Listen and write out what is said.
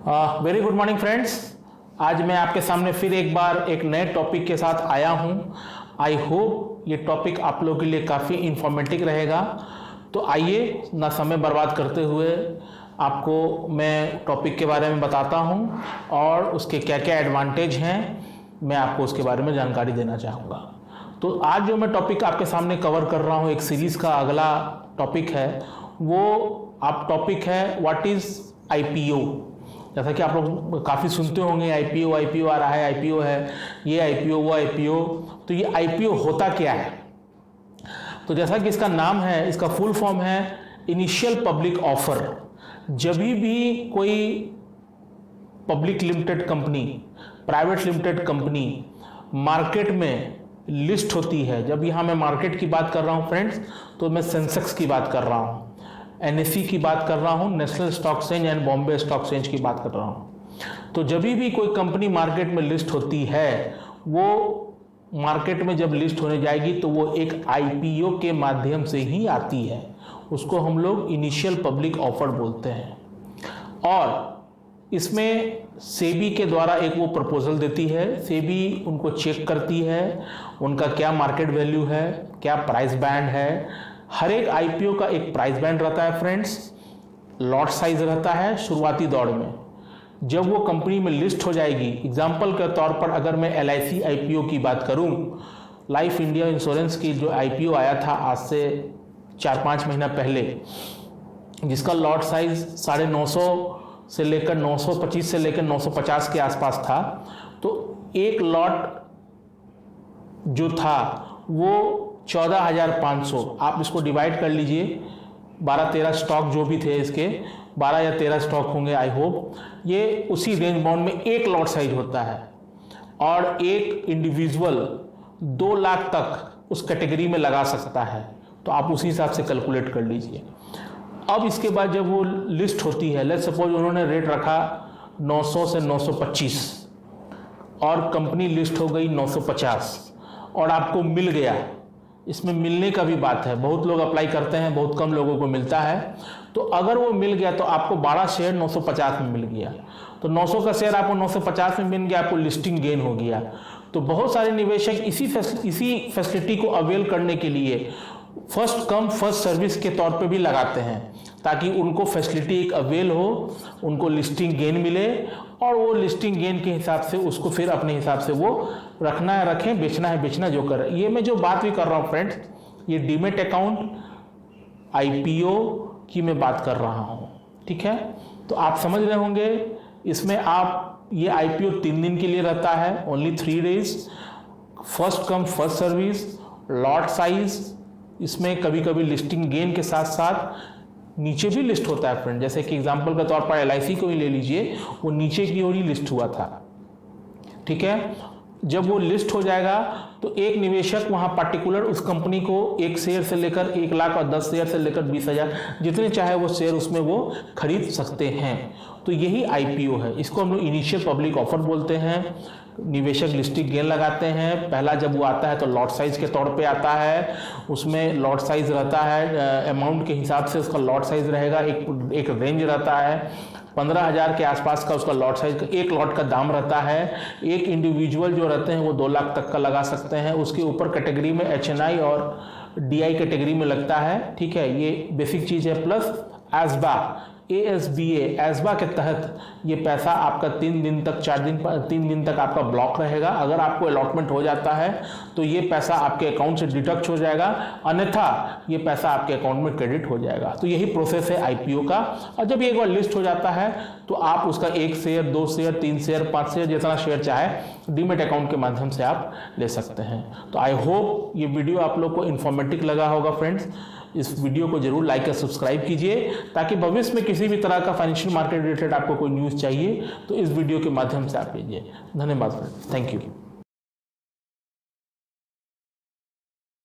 Very good morning friends. आज मैं आपके सामने फिर एक बार एक नए टॉपिक के साथ आया हूं। आई होप ये टॉपिक आप लोगों के लिए काफ़ी इंफॉर्मेटिव रहेगा। तो आइए ना समय बर्बाद करते हुए आपको मैं टॉपिक के बारे में बताता हूं और उसके क्या क्या एडवांटेज हैं, मैं आपको उसके बारे में जानकारी देना चाहूँगा। तो आज जो मैं टॉपिक आपके सामने कवर कर रहा हूँ, एक सीरीज़ का अगला टॉपिक है, वो आप टॉपिक है व्हाट इज़ आईपीओ। जैसा कि आप लोग काफ़ी सुनते होंगे आईपीओ आ रहा है, आईपीओ है, ये आईपीओ वो आईपीओ। तो ये आईपीओ होता क्या है? तो जैसा कि इसका नाम है, इसका फुल फॉर्म है इनिशियल पब्लिक ऑफर। जब भी कोई public limited company, private limited company market में लिस्ट होती है, जब यहाँ मैं मार्केट की बात कर रहा हूँ फ्रेंड्स, तो मैं सेंसेक्स की बात कर रहा हूँ, एनएसई की बात कर रहा हूँ, national stock exchange and Bombay stock exchange की बात कर रहा हूँ। तो जब भी कोई कंपनी मार्केट में लिस्ट होती है, वो मार्केट में जब लिस्ट होने जाएगी तो वो एक आईपीओ के माध्यम से ही आती है। उसको हम लोग इनिशियल पब्लिक ऑफर बोलते हैं। और इसमें सेबी के द्वारा एक वो प्रपोजल देती है, सेबी उनको चेक करती है, उनका क्या मार्केट वैल्यू है, क्या प्राइस बैंड है। हर एक आईपीओ का एक प्राइस बैंड रहता है फ्रेंड्स, लॉट साइज रहता है शुरुआती दौर में। जब वो कंपनी में लिस्ट हो जाएगी, एग्जांपल के तौर पर अगर मैं एलआईसी आईपीओ की बात करूं, लाइफ इंडिया इंश्योरेंस की जो आईपीओ आया था आज से 4-5 महीना पहले, जिसका लॉट साइज 950 से लेकर 925 से लेकर 950 के आसपास था। तो एक लॉट जो था वो 14,500, आप इसको डिवाइड कर लीजिए, 12-13 स्टॉक जो भी थे, इसके 12 या 13 स्टॉक होंगे आई होप। ये उसी रेंज बाउंड में एक लॉट साइज होता है और एक इंडिविजुअल 2 लाख तक उस कैटेगरी में लगा सकता है। तो आप उसी हिसाब से कैलकुलेट कर लीजिए। अब इसके बाद जब वो लिस्ट होती है, लेट्स सपोज उन्होंने रेट रखा 900 से 925 और कंपनी लिस्ट हो गई 950 और आपको मिल गया। इसमें मिलने का भी बात है, बहुत लोग अप्लाई करते हैं, बहुत कम लोगों को मिलता है। तो अगर वो मिल गया तो आपको 12 शेयर 950 में मिल गया, तो 900 का शेयर आपको 950 में मिल गया, आपको लिस्टिंग गेन हो गया। तो बहुत सारे निवेशक इसी फैसिलिटी को अवेल करने के लिए फर्स्ट कम फर्स्ट सर्विस के तौर पे भी लगाते हैं, ताकि उनको फैसिलिटी एक अवेल हो, उनको लिस्टिंग गेन मिले और वो लिस्टिंग गेन के हिसाब से उसको फिर अपने हिसाब से वो रखना है रखें, बेचना है बेचना, जो कर। ये मैं जो बात भी कर रहा हूँ फ्रेंड्स, ये डीमेट अकाउंट आईपीओ की मैं बात कर रहा हूँ, ठीक है। तो आप समझ रहे होंगे, इसमें आप ये आईपीओ 3 दिन के लिए रहता है, only 3 days, first come first service, lot size, इसमें कभी कभी लिस्टिंग गेन के साथ साथ नीचे भी लिस्ट होता है फ्रेंड। जैसे कि एग्जांपल के तौर पर एलआईसी को ही ले लीजिए, वो नीचे की ओर ही लिस्ट हुआ था, ठीक है। जब वो लिस्ट हो जाएगा तो एक निवेशक वहां पार्टिकुलर उस कंपनी को 1 शेयर से लेकर 1 लाख और 10 शेयर से लेकर 20,000 जितने चाहे वो शेयर उसमें वो खरीद सकते हैं। तो यही आईपीओ है। इसको हम लोग इनिशियल पब्लिक ऑफर बोलते हैं। निवेशक लिस्टिंग गेन लगाते हैं। पहला जब वो आता है तो लॉट साइज के तौर पे आता है, उसमें लॉट साइज रहता है, अमाउंट के हिसाब से उसका लॉट साइज रहेगा, एक रेंज रहता है, 15,000 के आसपास का उसका लॉट साइज, एक लॉट का दाम रहता है। एक इंडिविजुअल जो रहते हैं वो 2 लाख तक का लगा सकते हैं। उसके ऊपर कैटेगरी में एचएनआई और डीआई कैटेगरी में लगता है, ठीक है, ये बेसिक चीज है। प्लस एसबा, एएसबीए, एसबा के तहत ये पैसा आपका 3 दिन तक 3 दिन तक आपका ब्लॉक रहेगा। अगर आपको अलॉटमेंट हो जाता है तो ये पैसा आपके अकाउंट से डिडक्ट हो जाएगा, अन्यथा ये पैसा आपके अकाउंट में क्रेडिट हो जाएगा। तो यही प्रोसेस है आईपीओ का। और जब एक बार लिस्ट हो जाता है तो आप उसका 1 शेयर 2 शेयर 3 शेयर 5 शेयर जितना शेयर चाहे डीमेट अकाउंट के माध्यम से आप ले सकते हैं। तो आई होप ये वीडियो आप लोग को इन्फॉर्मेटिव लगा होगा फ्रेंड्स। इस वीडियो को जरूर लाइक और सब्सक्राइब कीजिए, ताकि भविष्य में किसी भी तरह का फाइनेंशियल मार्केट रिलेटेड आपको कोई न्यूज़ चाहिए तो इस वीडियो के माध्यम से आप लीजिए। धन्यवाद फ्रेंड्स, थैंक यू।